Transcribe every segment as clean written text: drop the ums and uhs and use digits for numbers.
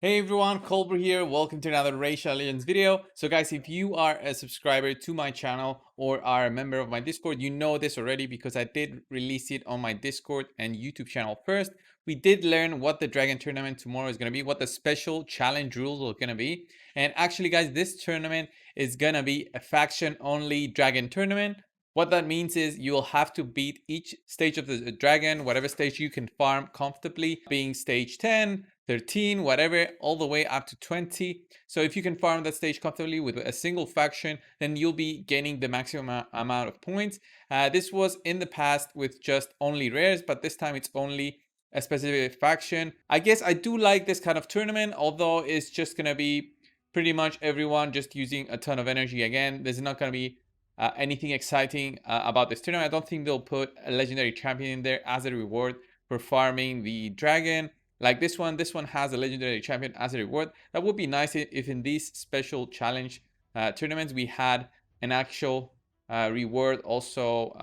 Hey everyone, Colbert here. Welcome to another Racial Legends video. So guys, if you are a subscriber to my channel or are a member of my Discord, you know this already because I did release it on my Discord and YouTube channel first. We did learn what the Dragon Tournament tomorrow is going to be, what the special challenge rules are going to be. And actually guys, this tournament is going to be a faction only Dragon Tournament. What that means is you'll have to beat each stage of the dragon, whatever stage you can farm comfortably, being stage 10, 13, whatever, all the way up to 20. So if you can farm that stage comfortably with a single faction, then you'll be gaining the maximum amount of points. This was in the past with just only rares, but this time it's only a specific faction. I guess I do like this kind of tournament, although it's just going to be pretty much everyone just using a ton of energy again. There's not going to be anything exciting about this tournament. I don't think they'll put a legendary champion in there as a reward for farming the dragon. Like this one has a legendary champion as a reward. That would be nice if in these special challenge tournaments we had an actual reward also,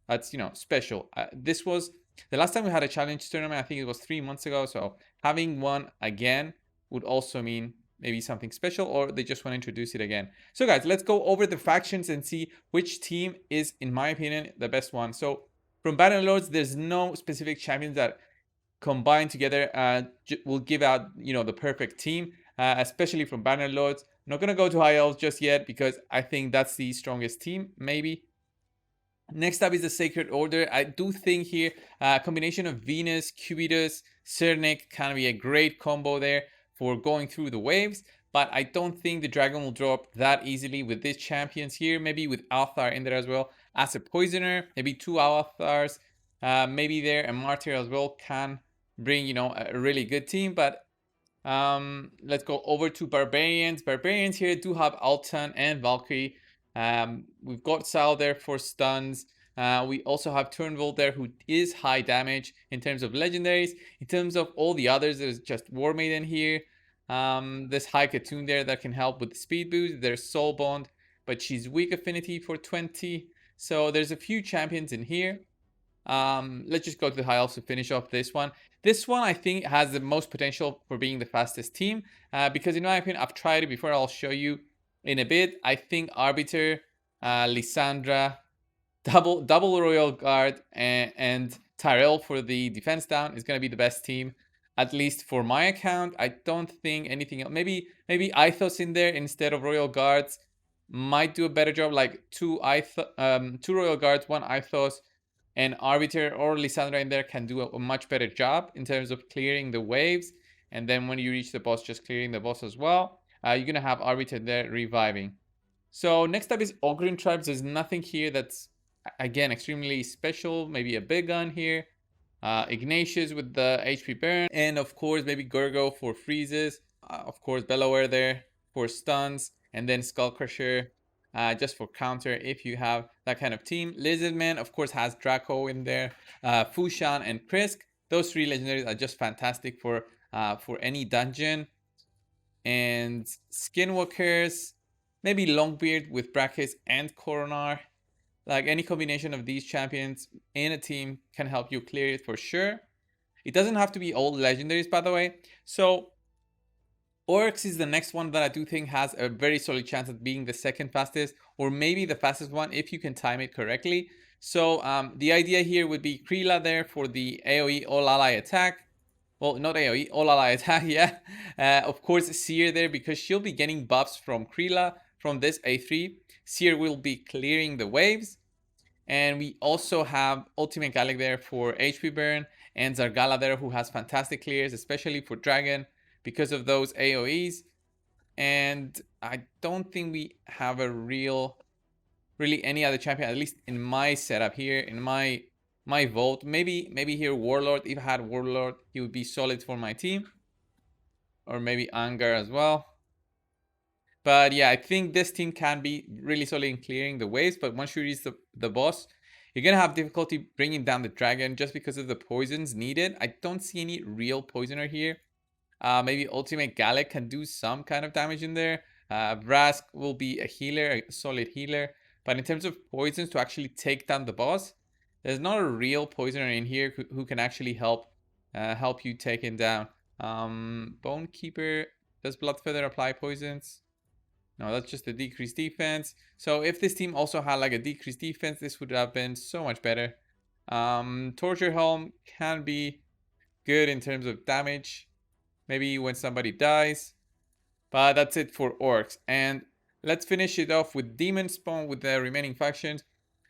that's special. This was the last time we had a challenge tournament. I think it was 3 months ago. So having one again would also mean maybe something special, or they just want to introduce it again. So guys, let's go over the factions and see which team is, in my opinion, the best one. So from Bannerlords, there's no specific champions that combined together will give out, the perfect team, especially from Bannerlords. I'm not going to go to High Elves just yet because I think that's the strongest team, maybe. Next up is the Sacred Order. I do think here a combination of Venus, Cubitus, Cernic can be a great combo there for going through the waves, but I don't think the dragon will drop that easily with these champions here. Maybe with Althar in there as well as a poisoner, maybe 2 Althars, maybe there a Martyr as well can bring, a really good team. But let's go over to Barbarians. Barbarians here do have Altan and Valkyrie. We've got Sal there for stuns. We also have Turnbull there, who is high damage in terms of legendaries. In terms of all the others, there's just War Maiden here. There's High Katoon there that can help with the speed boost. There's Soul Bond, but she's weak affinity for 20. So there's a few champions in here. Let's just go to the High Elves to finish off this one. This one I think has the most potential for being the fastest team, because in my opinion, I've tried it before. I'll show you in a bit. I think Arbiter, Lysandra, double Royal Guard, and Tyrell for the defense down is going to be the best team, at least for my account. I don't think anything else. Maybe Ithos in there instead of Royal Guards might do a better job. Like two Royal Guards, 1 Ithos, and Arbiter or Lysandra in there can do a much better job in terms of clearing the waves. And then when you reach the boss, just clearing the boss as well. You're going to have Arbiter there reviving. So next up is Ogryn Tribes. There's nothing here that's, again, extremely special. Maybe a big gun here. Ignatius with the HP burn. And of course, maybe Gurgo for freezes. Of course, Bellower there for stuns. And then Skullcrusher just for counter if you have that kind of team. Lizardman, of course, has Draco in there. Fushan and Krisk. Those 3 legendaries are just fantastic for any dungeon. And Skinwalkers, maybe Longbeard with Brackets and Coronar. Like any combination of these champions in a team can help you clear it for sure. It doesn't have to be all legendaries, by the way. So Oryx is the next one that I do think has a very solid chance of being the second fastest, or maybe the fastest one if you can time it correctly. So the idea here would be Krila there for the AoE all ally attack. Well, not AoE, all ally attack, yeah. Of course, Seer there because she'll be getting buffs from Krila from this A3. Seer will be clearing the waves. And we also have Ultimate Gallic there for HP burn, and Zargala there who has fantastic clears, especially for Dragon because of those AoEs. And I don't think we have a really any other champion, at least in my setup here, in my vote. Maybe here Warlord. If I had Warlord, he would be solid for my team. Or maybe Angar as well. But yeah, I think this team can be really solid in clearing the waves. But once you reach the boss, you're going to have difficulty bringing down the dragon just because of the poisons needed. I don't see any real poisoner here. Maybe Ultimate Gallic can do some kind of damage in there. Vrask will be a healer, a solid healer. But in terms of poisons to actually take down the boss, there's not a real poisoner in here who can actually help you take him down. Bone Keeper. Does Blood Feather apply poisons? No, that's just a decreased defense. So if this team also had like a decreased defense, this would have been so much better. Torture Helm can be good in terms of damage. Maybe when somebody dies. But that's it for Orcs. And let's finish it off with Demon Spawn with the remaining factions.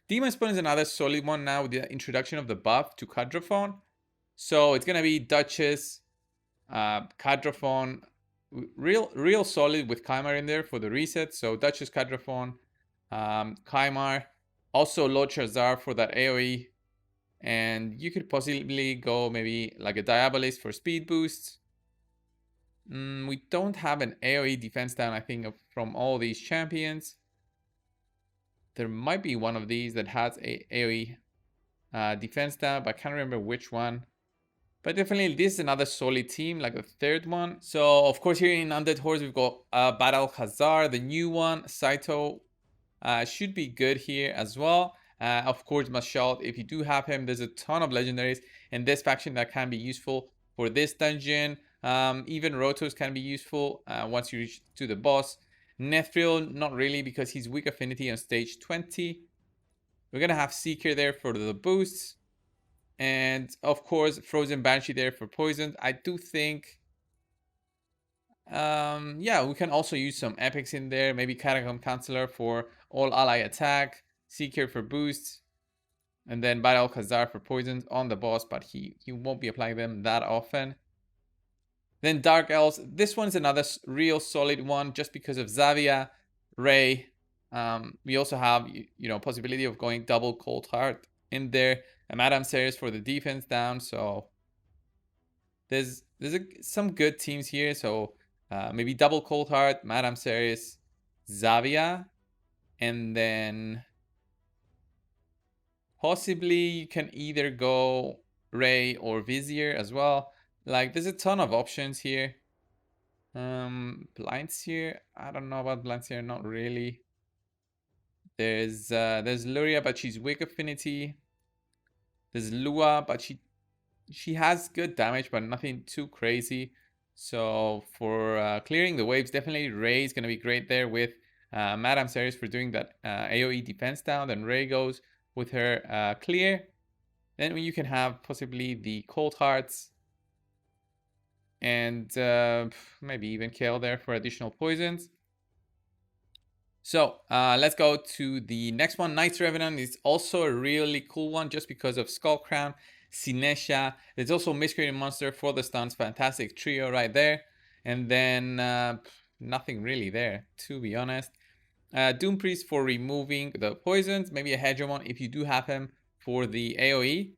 Demon Spawn is another solid one now with the introduction of the buff to Cadraphon. So it's going to be Duchess, Cadraphon, real solid with Kymar in there for the reset. So Duchess, Cadraphon, Kymar, also Lord Shazar for that AoE. And you could possibly go maybe like a Diabolist for speed boosts. We don't have an AoE defense down, I think, from all these champions. There might be one of these that has a AoE defense down, but I can't remember which one. But definitely this is another solid team, like the third one. So of course here in Undead Hordes we've got Battle Khazar, the new one. Saito should be good here as well. Of course Mashal, if you do have him, there's a ton of legendaries in this faction that can be useful for this dungeon. Even Rotos can be useful once you reach to the boss. Nethril, not really, because he's weak affinity on stage 20. We're gonna have Seeker there for the boosts. And of course, Frozen Banshee there for poisons. I do think, yeah, we can also use some epics in there. Maybe Catacomb Counselor for all ally attack, Seeker for boosts, and then Battle Khazar for poisons on the boss, but he won't be applying them that often. Then Dark Elves. This one's another real solid one just because of Zavia, Ray. We also have, possibility of going double Cold Heart in there. Madame Series for the defense down. So there's some good teams here. So maybe double Cold Heart, Madame Series, Zavia, and then possibly you can either go Ray or Vizier as well. Like there's a ton of options here. Blindseer, I don't know about Blindseer, not really. There's Luria, but she's weak affinity. There's Lua, but she has good damage, but nothing too crazy. So for clearing the waves, definitely Ray is going to be great there with Madame Series for doing that AoE defense down. Then Ray goes with her clear. Then you can have possibly the Cold Hearts. And maybe even Kale there for additional poisons. So let's go to the next one. Knight's Revenant is also a really cool one just because of Skull Crown, Sinesha. There's also Miscreating Monster for the stuns. Fantastic trio right there. And then nothing really there, to be honest. Doom Priest for removing the poisons. Maybe a Hegemon if you do have him for the AoE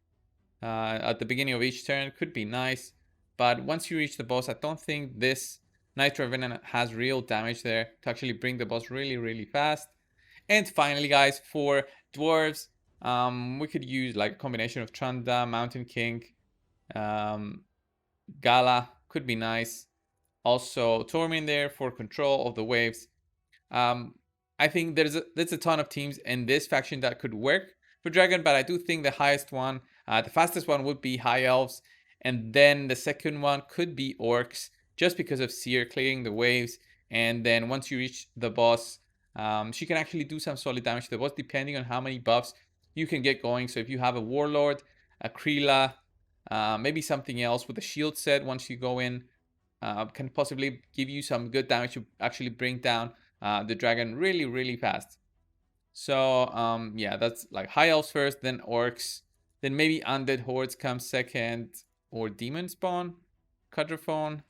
at the beginning of each turn. Could be nice. But once you reach the boss, I don't think this Night Revenant has real damage there to actually bring the boss really fast. And finally, guys, for dwarves, we could use like a combination of Chanda, Mountain King, Gala, could be nice. Also, Tormin there for control of the waves. I think there's a ton of teams in this faction that could work for Dragon, but I do think the highest one, the fastest one would be High Elves. And then the second one could be Orcs, just because of Seer clearing the waves. And then once you reach the boss, she can actually do some solid damage to the boss, depending on how many buffs you can get going. So if you have a Warlord, a Krila, maybe something else with a shield set once you go in, can possibly give you some good damage to actually bring down the dragon really fast. So yeah, that's like High Elves first, then Orcs, then maybe Undead Hordes come second, or Demon Spawn, Quadrophone.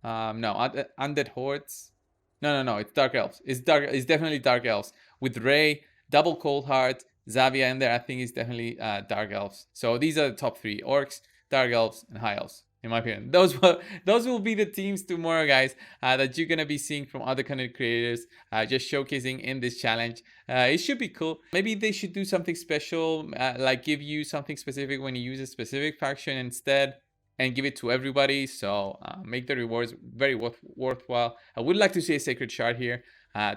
No, Undead Hordes. No, it's Dark Elves. It's definitely Dark Elves. With Ray, double Cold Heart, Zavia in there, I think it's definitely Dark Elves. So these are the top three: Orcs, Dark Elves, and High Elves, in my opinion. Those will be the teams tomorrow, guys, that you're gonna be seeing from other content creators, just showcasing in this challenge. It should be cool. Maybe they should do something special, like give you something specific when you use a specific faction instead, and give it to everybody. So make the rewards very worthwhile. I would like to see a Sacred Shard here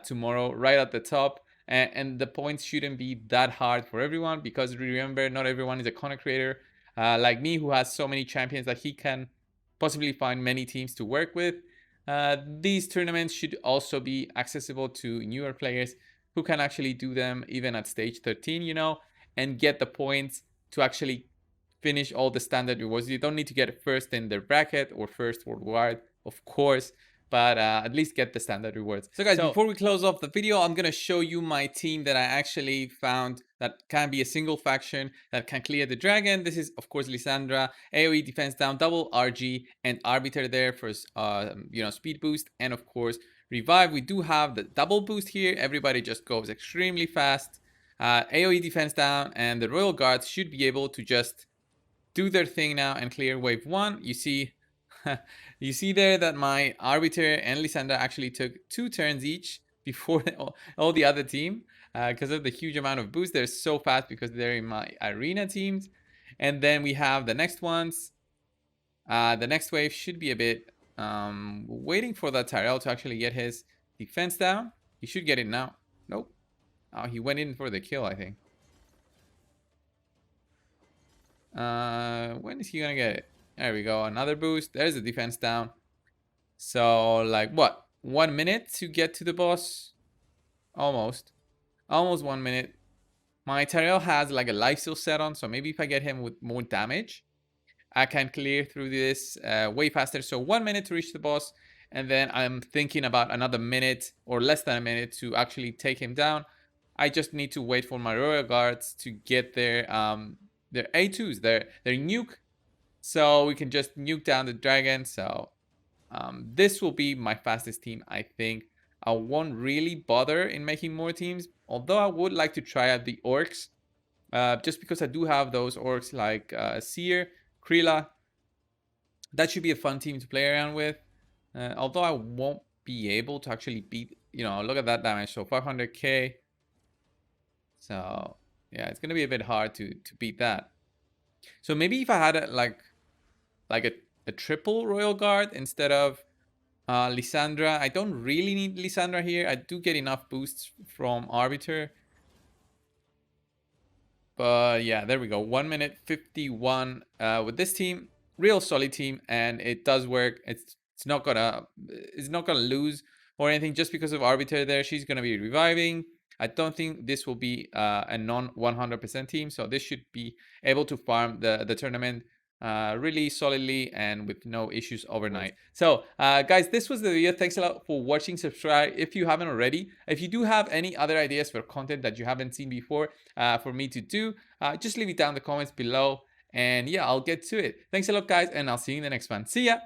tomorrow, right at the top. And the points shouldn't be that hard for everyone, because remember, not everyone is a content creator like me, who has so many champions that he can possibly find many teams to work with. These tournaments should also be accessible to newer players who can actually do them even at stage 13, and get the points to actually finish all the standard rewards. You don't need to get first in the bracket or first worldwide, of course, but at least get the standard rewards. So guys, before we close off the video, I'm gonna show you my team that I actually found that can be a single faction that can clear the dragon. This is of course Lysandra, AoE defense down, double RG, and Arbiter there for speed boost, and of course revive. We do have the double boost here. Everybody just goes extremely fast. AoE defense down, and the Royal Guards should be able to just do their thing now and clear wave 1. You see you see there that my Arbiter and Lysandra actually took 2 turns each before all the other team, because of the huge amount of boost. They're so fast because they're in my arena teams. And then we have the next ones. The next wave should be a bit waiting for that Tyrell to actually get his defense down. He should get it now. Nope. Oh, he went in for the kill, I think. When is he gonna get it? There we go. Another boost. There's the defense down. So like what? 1 minute to get to the boss? Almost 1 minute. My Tyrell has like a lifesteal set on, so maybe if I get him with more damage, I can clear through this way faster. So 1 minute to reach the boss, and then I'm thinking about another minute or less than a minute to actually take him down. I just need to wait for my Royal Guards to get their A2s, their nuke, so we can just nuke down the dragon. So this will be my fastest team, I think. I won't really bother in making more teams, although I would like to try out the orcs, just because I do have those orcs like Seer, Krila. That should be a fun team to play around with, although I won't be able to actually beat, look at that damage. So 500k. So yeah, it's gonna be a bit hard to beat that. So maybe if I had a triple Royal Guard instead of Lysandra. I don't really need Lysandra here. I do get enough boosts from Arbiter. But yeah, there we go. 1 minute 51 with this team. Real solid team, and it does work. It's not gonna lose or anything just because of Arbiter there. She's gonna be reviving. I don't think this will be a non 100% team, so this should be able to farm the tournament really solidly and with no issues overnight. So guys, this was the video. Thanks a lot for watching. Subscribe if you haven't already. If you do have any other ideas for content that you haven't seen before for me to do, just leave it down in the comments below, and yeah, I'll get to it. Thanks a lot guys, and I'll see you in the next one. See ya.